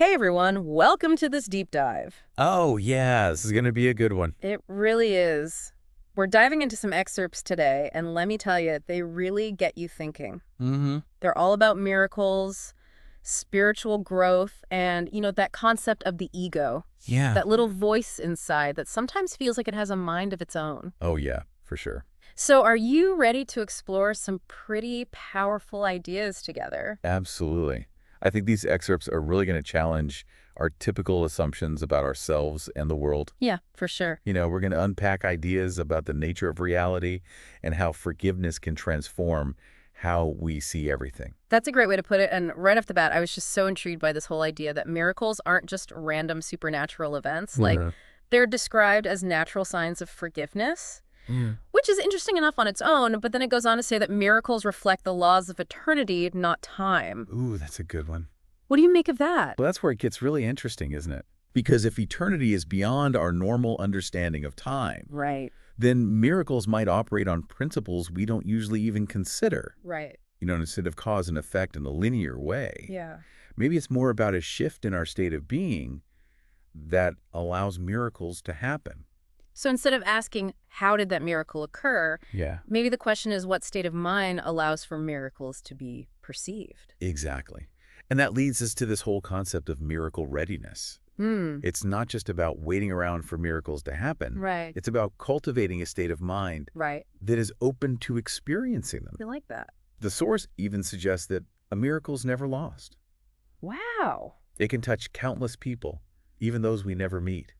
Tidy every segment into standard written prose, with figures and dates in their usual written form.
Hey everyone, welcome to this deep dive. Oh, yeah, this is going to be a good one. It really is. We're diving into some excerpts today, and let me tell you, they really get you thinking. Mm-hmm. They're all about miracles, spiritual growth, and, that concept of the ego, Yeah. that little voice inside that sometimes feels like it has a mind of its own. Oh, yeah, for sure. So are you ready to explore some pretty powerful ideas together? Absolutely. I think these excerpts are really going to challenge our typical assumptions about ourselves and the world. Yeah, for sure. We're going to unpack ideas about the nature of reality and how forgiveness can transform how we see everything. That's a great way to put it. And right off the bat, I was just so intrigued by this whole idea that miracles aren't just random supernatural events. Yeah. They're described as natural signs of forgiveness, Yeah. which is interesting enough on its own. But then it goes on to say that miracles reflect the laws of eternity, not time. Ooh, that's a good one. What do you make of that? Well, that's where it gets really interesting, isn't it? Because if eternity is beyond our normal understanding of time, Right, then miracles might operate on principles we don't usually even consider, right. instead of cause and effect in a linear way. Yeah. Maybe it's more about a shift in our state of being that allows miracles to happen. So instead of asking, how did that miracle occur, Yeah, maybe the question is what state of mind allows for miracles to be perceived? exactly. And that leads us to this whole concept of miracle readiness. It's not just about waiting around for miracles to happen. Right, It's about cultivating a state of mind right. that is open to experiencing them. I like that. The source even suggests that a miracle's never lost. Wow. It can touch countless people, even those we never meet.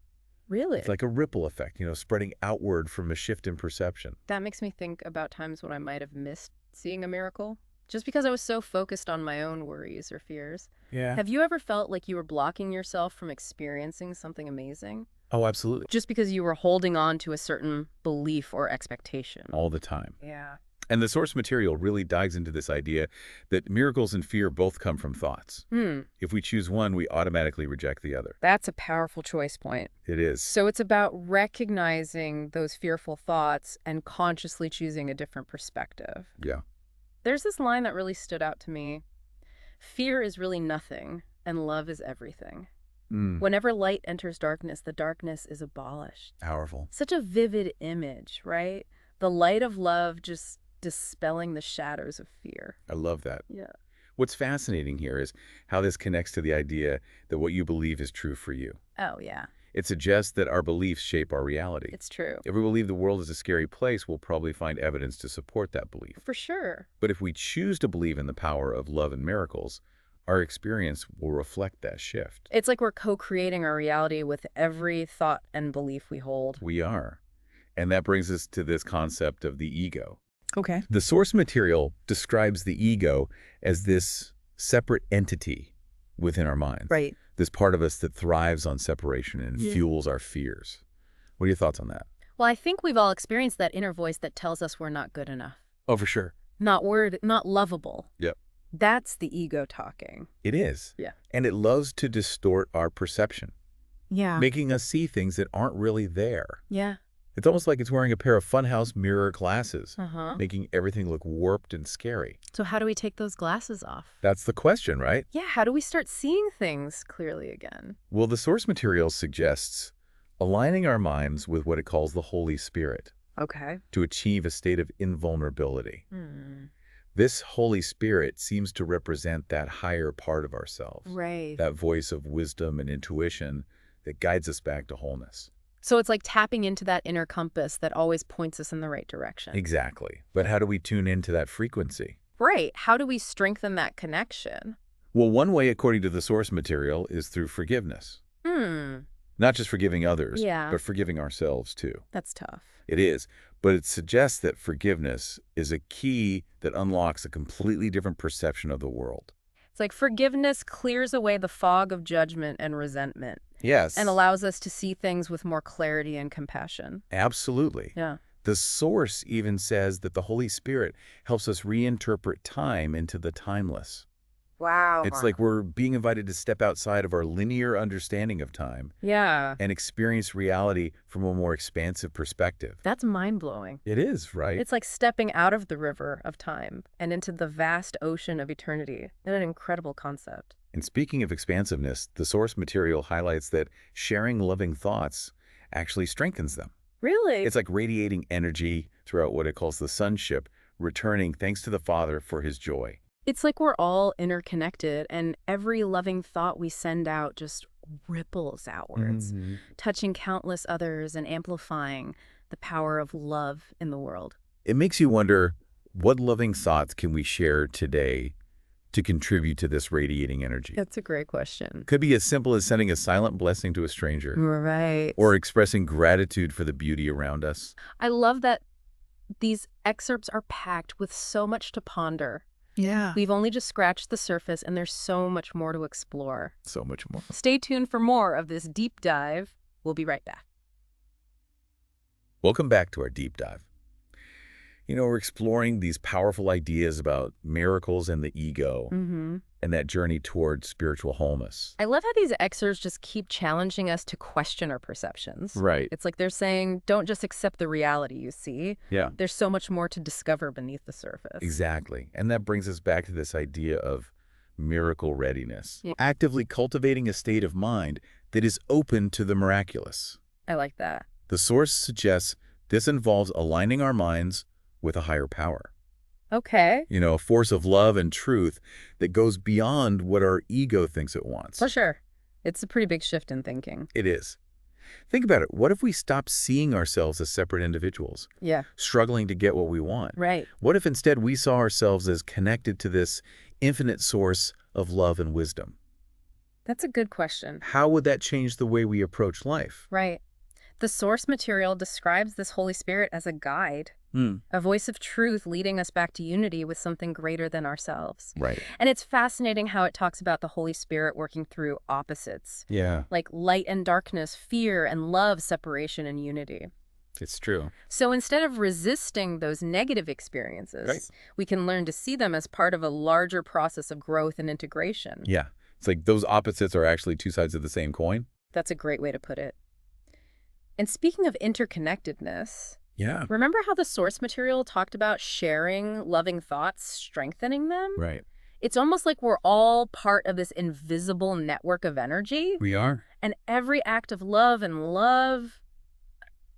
Really? It's like a ripple effect, spreading outward from a shift in perception. That makes me think about times when I might have missed seeing a miracle, just because I was so focused on my own worries or fears. Yeah. Have you ever felt like you were blocking yourself from experiencing something amazing? Oh, absolutely. Just because you were holding on to a certain belief or expectation? All the time. Yeah. And the source material really dives into this idea that miracles and fear both come from thoughts. If we choose one, we automatically reject the other. That's a powerful choice point. It is. So it's about recognizing those fearful thoughts and consciously choosing a different perspective. Yeah. There's this line that really stood out to me. Fear is really nothing, and love is everything. Whenever light enters darkness, the darkness is abolished. Powerful. Such a vivid image, right? The light of love just dispelling the shadows of fear. I love that. Yeah. What's fascinating here is how this connects to the idea that what you believe is true for you. Oh, yeah. It suggests that our beliefs shape our reality. It's true. If we believe the world is a scary place, we'll probably find evidence to support that belief. For sure. But if we choose to believe in the power of love and miracles, our experience will reflect that shift. It's like we're co-creating our reality with every thought and belief we hold. We are. And that brings us to this concept of the ego. Okay. The source material describes the ego as this separate entity within our minds. Right. This part of us that thrives on separation and fuels our fears. What are your thoughts on that? Well, I think we've all experienced that inner voice that tells us we're not good enough, Oh, for sure. not lovable. Yep. That's the ego talking. It is. Yeah. And it loves to distort our perception, Yeah. making us see things that aren't really there. Yeah. It's almost like it's wearing a pair of funhouse mirror glasses, Uh-huh. making everything look warped and scary. So how do we take those glasses off? That's the question, right? Yeah, how do we start seeing things clearly again? Well, the source material suggests aligning our minds with what it calls the Holy Spirit Okay. to achieve a state of invulnerability. Hmm. This Holy Spirit seems to represent that higher part of ourselves, Right. that voice of wisdom and intuition that guides us back to wholeness. So it's like tapping into that inner compass that always points us in the right direction. Exactly. But how do we tune into that frequency? Right. How do we strengthen that connection? Well, one way, according to the source material, is through forgiveness. Not just forgiving others, Yeah. but forgiving ourselves too. That's tough. It is, but it suggests that forgiveness is a key that unlocks a completely different perception of the world. It's like forgiveness clears away the fog of judgment and resentment Yes. and allows us to see things with more clarity and compassion. Absolutely. Yeah. The source even says that the Holy Spirit helps us reinterpret time into the timeless. Wow. It's like we're being invited to step outside of our linear understanding of time Yeah. and experience reality from a more expansive perspective. That's mind-blowing. It is, right? It's like stepping out of the river of time and into the vast ocean of eternity. An incredible concept. And speaking of expansiveness, the source material highlights that sharing loving thoughts actually strengthens them. Really? It's like radiating energy throughout what it calls the sonship, returning thanks to the Father for his joy. It's like we're all interconnected, and every loving thought we send out just ripples outwards, touching countless others and amplifying the power of love in the world. It makes you wonder, what loving thoughts can we share today to contribute to this radiating energy? That's a great question. Could be as simple as sending a silent blessing to a stranger, Right. or expressing gratitude for the beauty around us. I love that these excerpts are packed with so much to ponder. Yeah. We've only just scratched the surface, and there's so much more to explore. So much more. Stay tuned for more of this deep dive. We'll be right back. Welcome back to our deep dive. We're exploring these powerful ideas about miracles and the ego and that journey toward spiritual wholeness. I love how these excerpts just keep challenging us to question our perceptions. Right. It's like they're saying, don't just accept the reality you see. Yeah. There's so much more to discover beneath the surface. Exactly. And that brings us back to this idea of miracle readiness, Yeah. actively cultivating a state of mind that is open to the miraculous. I like that. The source suggests this involves aligning our minds with a higher power. Okay. A force of love and truth that goes beyond what our ego thinks it wants. For sure. It's a pretty big shift in thinking. It is. Think about it. What if we stopped seeing ourselves as separate individuals, Yeah. struggling to get what we want? Right. What if instead we saw ourselves as connected to this infinite source of love and wisdom? That's a good question. How would that change the way we approach life? Right. The source material describes this Holy Spirit as a guide, a voice of truth leading us back to unity with something greater than ourselves. Right. And it's fascinating how it talks about the Holy Spirit working through opposites, Yeah, like light and darkness, fear and love, separation and unity. it's true. So instead of resisting those negative experiences, Right. we can learn to see them as part of a larger process of growth and integration. Yeah. It's like those opposites are actually two sides of the same coin. That's a great way to put it. And speaking of interconnectedness, Yeah. remember how the source material talked about sharing loving thoughts, strengthening them? Right. It's almost like we're all part of this invisible network of energy. We are. And every act of love,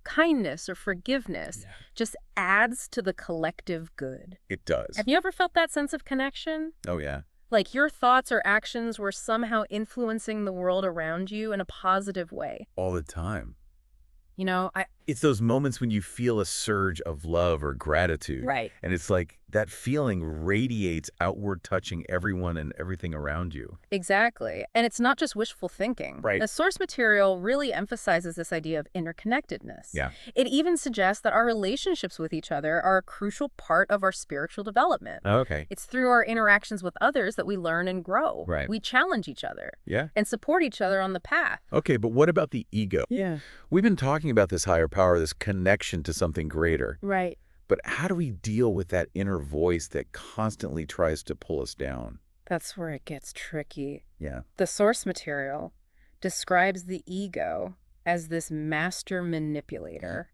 kindness, or forgiveness just adds to the collective good. It does. Have you ever felt that sense of connection? Oh, yeah. Like your thoughts or actions were somehow influencing the world around you in a positive way. All the time. I It's those moments when you feel a surge of love or gratitude. Right. And it's like that feeling radiates outward, touching everyone and everything around you. Exactly. And it's not just wishful thinking. Right. The source material really emphasizes this idea of interconnectedness. Yeah. It even suggests that our relationships with each other are a crucial part of our spiritual development. Okay. It's through our interactions with others that we learn and grow. Right. We challenge each other Yeah. and support each other on the path. Okay, but what about the ego? Yeah. We've been talking about this higher power, this connection to something greater. Right. But how do we deal with that inner voice that constantly tries to pull us down? That's where it gets tricky. Yeah. The source material describes the ego as this master manipulator,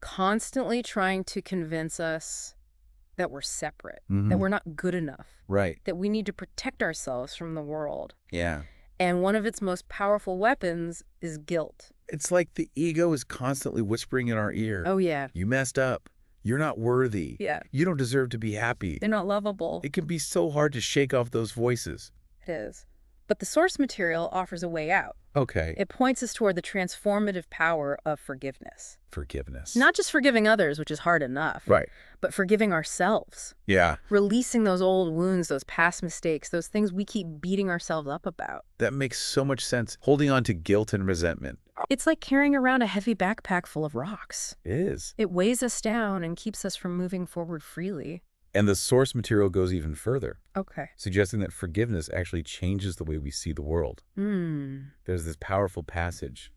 constantly trying to convince us that we're separate, that we're not good enough, Right. that we need to protect ourselves from the world. Yeah. And one of its most powerful weapons is guilt. It's like the ego is constantly whispering in our ear. Oh, yeah. You messed up. You're not worthy. Yeah. You don't deserve to be happy. They're not lovable. It can be so hard to shake off those voices. It is. But the source material offers a way out. Okay. It points us toward the transformative power of forgiveness. Forgiveness. Not just forgiving others, which is hard enough. Right. But forgiving ourselves. Yeah. Releasing those old wounds, those past mistakes, those things we keep beating ourselves up about. That makes so much sense. Holding on to guilt and resentment. It's like carrying around a heavy backpack full of rocks. It is. It weighs us down and keeps us from moving forward freely. And the source material goes even further, Okay. suggesting that forgiveness actually changes the way we see the world. There's this powerful passage.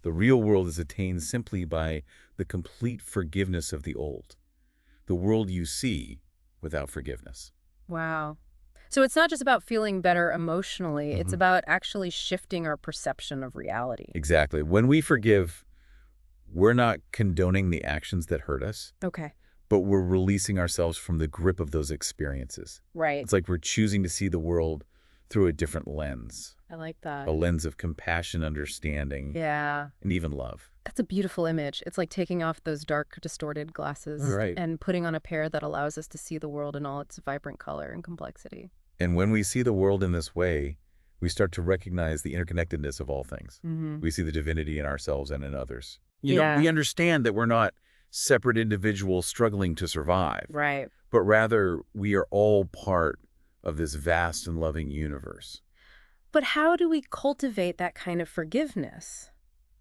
The real world is attained simply by the complete forgiveness of the old. The world you see without forgiveness. Wow. So it's not just about feeling better emotionally. It's about actually shifting our perception of reality. Exactly. When we forgive, we're not condoning the actions that hurt us, Okay. but we're releasing ourselves from the grip of those experiences. Right. It's like we're choosing to see the world through a different lens, I like that. a lens of compassion, understanding, Yeah. and even love. That's a beautiful image. It's like taking off those dark, distorted glasses Right. and putting on a pair that allows us to see the world in all its vibrant color and complexity. And when we see the world in this way, we start to recognize the interconnectedness of all things. We see the divinity in ourselves and in others. We understand that we're not separate individuals struggling to survive, Right. but rather we are all part of this vast and loving universe. But how do we cultivate that kind of forgiveness?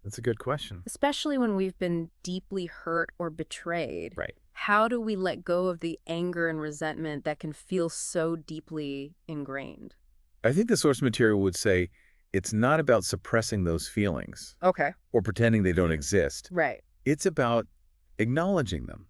That's a good question. Especially when we've been deeply hurt or betrayed. Right. How do we let go of the anger and resentment that can feel so deeply ingrained? I think the source material would say it's not about suppressing those feelings Okay. or pretending they don't exist. Right. It's about acknowledging them,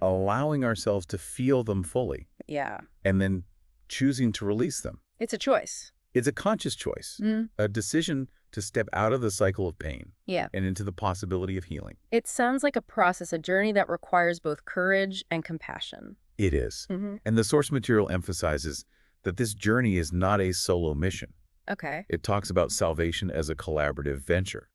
allowing ourselves to feel them fully, Yeah. and then choosing to release them. It's a choice. It's a conscious choice, a decision to step out of the cycle of pain Yeah. and into the possibility of healing. It sounds like a process, a journey that requires both courage and compassion. It is. And the source material emphasizes that this journey is not a solo mission. Okay. It talks about salvation as a collaborative venture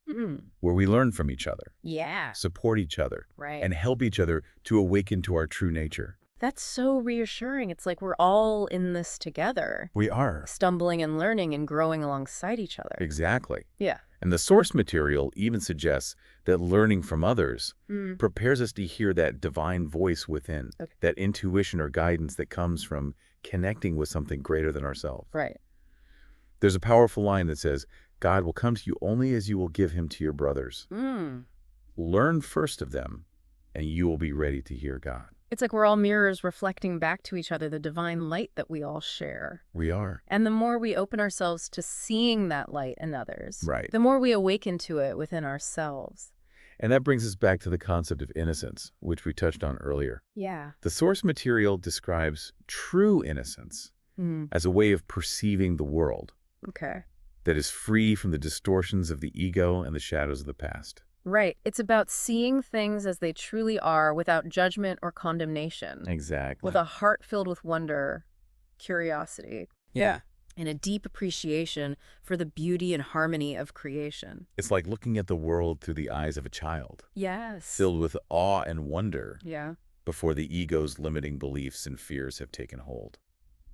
where we learn from each other, Yeah. support each other, Right. and help each other to awaken to our true nature. That's so reassuring. It's like we're all in this together, We are. stumbling and learning and growing alongside each other. Exactly. Yeah. And the source material even suggests that learning from others prepares us to hear that divine voice within, Okay. that intuition or guidance that comes from connecting with something greater than ourselves. Right. There's a powerful line that says, God will come to you only as you will give him to your brothers. Learn first of them, and you will be ready to hear God. It's like we're all mirrors reflecting back to each other the divine light that we all share. We are. And the more we open ourselves to seeing that light in others, Right. the more we awaken to it within ourselves. And that brings us back to the concept of innocence, which we touched on earlier. Yeah. The source material describes true innocence as a way of perceiving the world Okay. that is free from the distortions of the ego and the shadows of the past. Right. It's about seeing things as they truly are without judgment or condemnation. Exactly. With a heart filled with wonder, curiosity, Yeah. and a deep appreciation for the beauty and harmony of creation. It's like looking at the world through the eyes of a child, Yes. filled with awe and wonder Yeah. before the ego's limiting beliefs and fears have taken hold.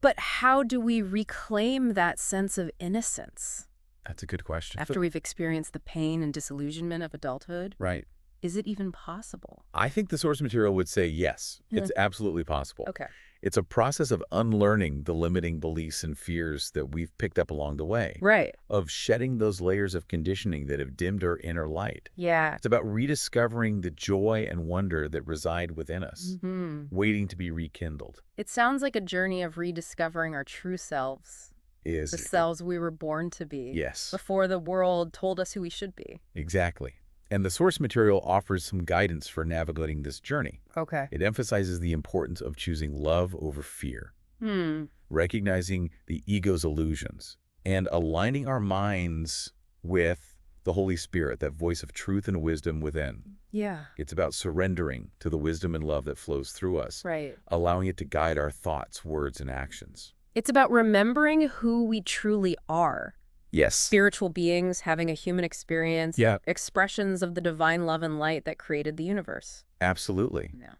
But how do we reclaim that sense of innocence? That's a good question. After we've experienced the pain and disillusionment of adulthood, Right. is it even possible? I think the source material would say yes, it's absolutely possible. Okay. It's a process of unlearning the limiting beliefs and fears that we've picked up along the way, Right. of shedding those layers of conditioning that have dimmed our inner light. Yeah. It's about rediscovering the joy and wonder that reside within us, waiting to be rekindled. It sounds like a journey of rediscovering our true selves, the Is selves we were born to be. Yes. Before the world told us who we should be. Exactly. And the source material offers some guidance for navigating this journey. Okay. It emphasizes the importance of choosing love over fear, recognizing the ego's illusions, and aligning our minds with the Holy Spirit, that voice of truth and wisdom within. Yeah. It's about surrendering to the wisdom and love that flows through us, Right. allowing it to guide our thoughts, words, and actions. It's about remembering who we truly are. Yes. Spiritual beings having a human experience. Yeah. Expressions of the divine love and light that created the universe. Absolutely. Yeah.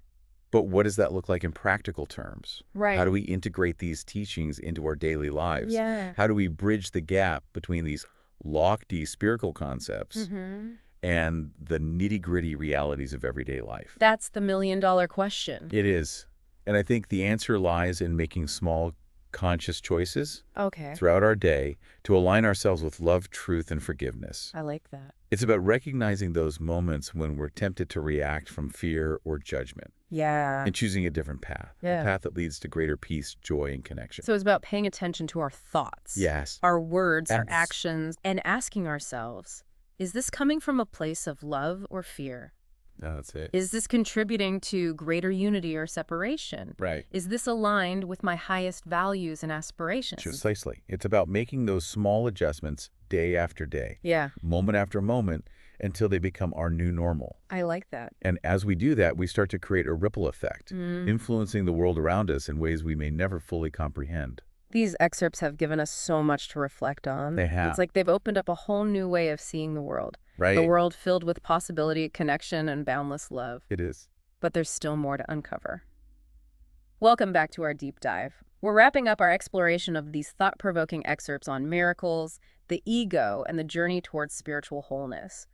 But what does that look like in practical terms? Right. How do we integrate these teachings into our daily lives? Yeah. How do we bridge the gap between these lofty spiritual concepts and the nitty-gritty realities of everyday life? That's the million-dollar question. It is. And I think the answer lies in making small, conscious choices Okay. throughout our day to align ourselves with love, truth, and forgiveness. I like that. It's about recognizing those moments when we're tempted to react from fear or judgment Yeah. and choosing a different path, Yeah. a path that leads to greater peace, joy, and connection. So it's about paying attention to our thoughts. Yes. Our words, our Yes. actions, and asking ourselves, is this coming from a place of love or fear? That's it. Is this contributing to greater unity or separation? Right. Is this aligned with my highest values and aspirations? Precisely. It's about making those small adjustments day after day, Yeah, moment after moment, until they become our new normal. I like that. And as we do that, we start to create a ripple effect, influencing the world around us in ways we may never fully comprehend. These excerpts have given us so much to reflect on. They have. It's like they've opened up a whole new way of seeing the world. The Right. world filled with possibility, connection, and boundless love. It is. But there's still more to uncover. Welcome back to our deep dive. We're wrapping up our exploration of these thought-provoking excerpts on miracles, the ego, and the journey towards spiritual wholeness.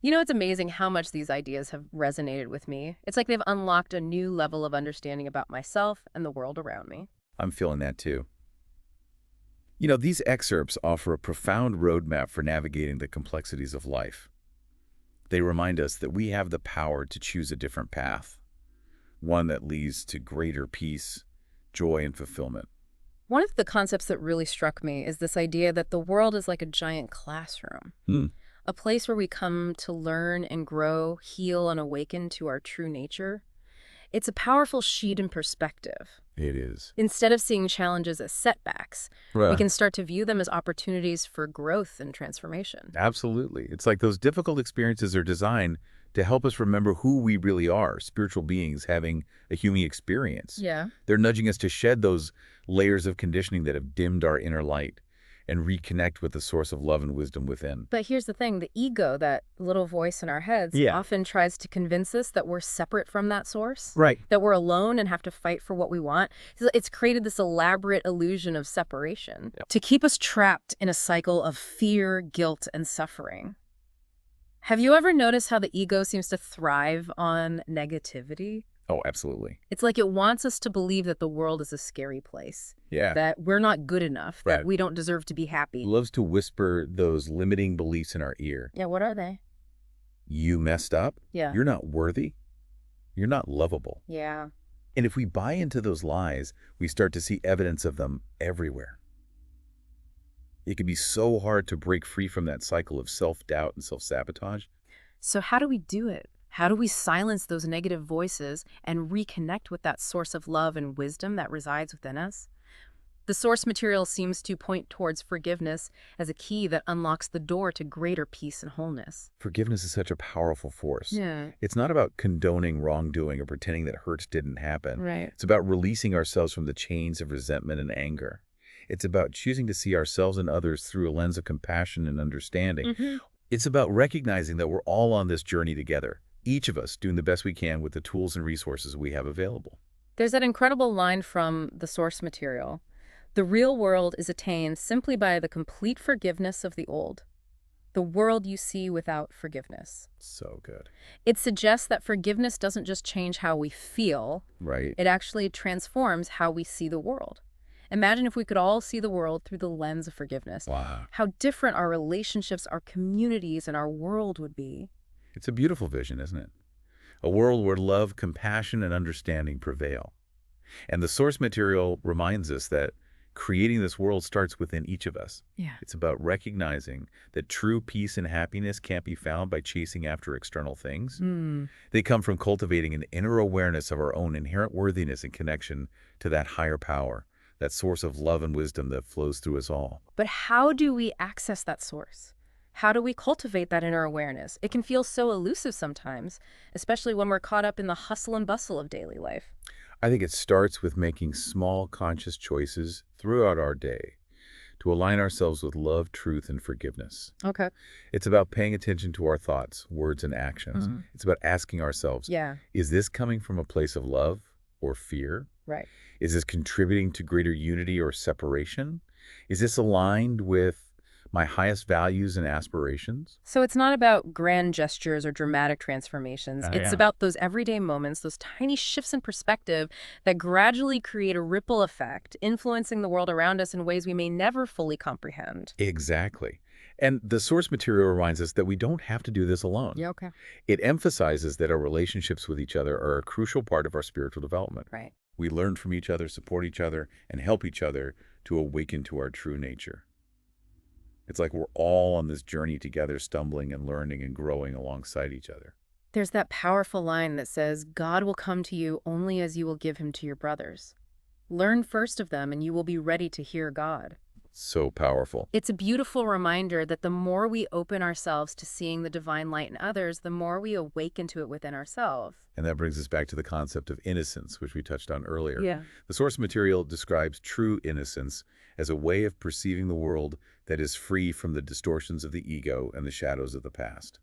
You know, it's amazing how much these ideas have resonated with me. It's like they've unlocked a new level of understanding about myself and the world around me. I'm feeling that too. You know, these excerpts offer a profound roadmap for navigating the complexities of life. They remind us that we have the power to choose a different path, one that leads to greater peace, joy, and fulfillment. One of the concepts that really struck me is this idea that the world is like a giant classroom, a place where we come to learn and grow, heal, and awaken to our true nature. It's a powerful shift in perspective. It is. Instead of seeing challenges as setbacks, we Right. can start to view them as opportunities for growth and transformation. Absolutely. It's like those difficult experiences are designed to help us remember who we really are, spiritual beings having a human experience. Yeah. They're nudging us to shed those layers of conditioning that have dimmed our inner light and reconnect with the source of love and wisdom within. But here's the thing, the ego, that little voice in our heads, Yeah. often tries to convince us that we're separate from that source, Right. that we're alone and have to fight for what we want. So it's created this elaborate illusion of separation to keep us trapped in a cycle of fear, guilt, and suffering. Have you ever noticed how the ego seems to thrive on negativity? Oh, absolutely. It's like it wants us to believe that the world is a scary place, Yeah. that we're not good enough, that Right. we don't deserve to be happy. Loves to whisper those limiting beliefs in our ear. Yeah, what are they? You messed up. Yeah. You're not worthy. You're not lovable. Yeah. And if we buy into those lies, we start to see evidence of them everywhere. It can be so hard to break free from that cycle of self-doubt and self-sabotage. So how do we do it? How do we silence those negative voices and reconnect with that source of love and wisdom that resides within us? The source material seems to point towards forgiveness as a key that unlocks the door to greater peace and wholeness. Forgiveness is such a powerful force. Yeah. It's not about condoning wrongdoing or pretending that hurts didn't happen. Right. It's about releasing ourselves from the chains of resentment and anger. It's about choosing to see ourselves and others through a lens of compassion and understanding. It's about recognizing that we're all on this journey together, each of us doing the best we can with the tools and resources we have available. There's that incredible line from the source material. The real world is attained simply by the complete forgiveness of the old. The world you see without forgiveness. So good. It suggests that forgiveness doesn't just change how we feel, Right. it actually transforms how we see the world. Imagine if we could all see the world through the lens of forgiveness. Wow. How different our relationships, our communities, and our world would be. It's a beautiful vision, isn't it? A world where love, compassion, and understanding prevail. And the source material reminds us that creating this world starts within each of us. Yeah. It's about recognizing that true peace and happiness can't be found by chasing after external things. They come from cultivating an inner awareness of our own inherent worthiness and connection to that higher power, that source of love and wisdom that flows through us all. But how do we access that source? How do we cultivate that inner awareness? It can feel so elusive sometimes, especially when we're caught up in the hustle and bustle of daily life. I think it starts with making small conscious choices throughout our day to align ourselves with love, truth, and forgiveness. Okay. It's about paying attention to our thoughts, words, and actions. It's about asking ourselves, Yeah, is this coming from a place of love or fear? right. Is this contributing to greater unity or separation? Is this aligned with my highest values and aspirations? So it's not about grand gestures or dramatic transformations. It's Yeah. about those everyday moments, those tiny shifts in perspective that gradually create a ripple effect, influencing the world around us in ways we may never fully comprehend. Exactly. And the source material reminds us that we don't have to do this alone. Yeah, okay. It emphasizes that our relationships with each other are a crucial part of our spiritual development. Right. We learn from each other, support each other, and help each other to awaken to our true nature. It's like we're all on this journey together, stumbling and learning and growing alongside each other. There's that powerful line that says, God will come to you only as you will give him to your brothers. Learn first of them and you will be ready to hear God. So powerful. It's a beautiful reminder that the more we open ourselves to seeing the divine light in others, the more we awaken to it within ourselves. And that brings us back to the concept of innocence, which we touched on earlier. Yeah. The source material describes true innocence as a way of perceiving the world that is free from the distortions of the ego and the shadows of the past.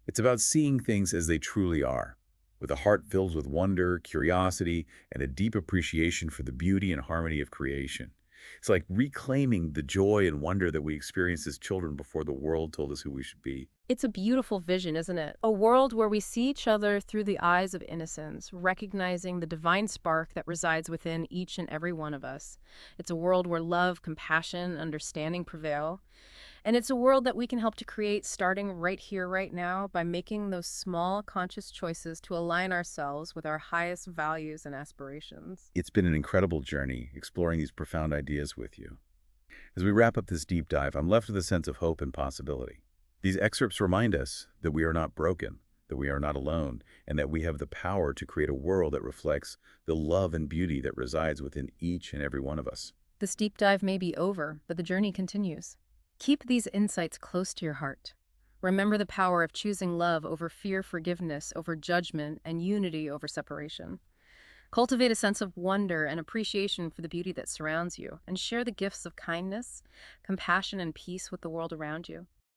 It's about seeing things as they truly are, with a heart filled with wonder, curiosity, and a deep appreciation for the beauty and harmony of creation. It's like reclaiming the joy and wonder that we experienced as children before the world told us who we should be. It's a beautiful vision, isn't it? A world where we see each other through the eyes of innocence, recognizing the divine spark that resides within each and every one of us. It's a world where love, compassion, understanding prevail. And it's a world that we can help to create starting right here, right now, by making those small, conscious choices to align ourselves with our highest values and aspirations. It's been an incredible journey exploring these profound ideas with you. As we wrap up this deep dive, I'm left with a sense of hope and possibility. These excerpts remind us that we are not broken, that we are not alone, and that we have the power to create a world that reflects the love and beauty that resides within each and every one of us. This deep dive may be over, but the journey continues. Keep these insights close to your heart. Remember the power of choosing love over fear, forgiveness over judgment, and unity over separation. Cultivate a sense of wonder and appreciation for the beauty that surrounds you, and share the gifts of kindness, compassion, and peace with the world around you.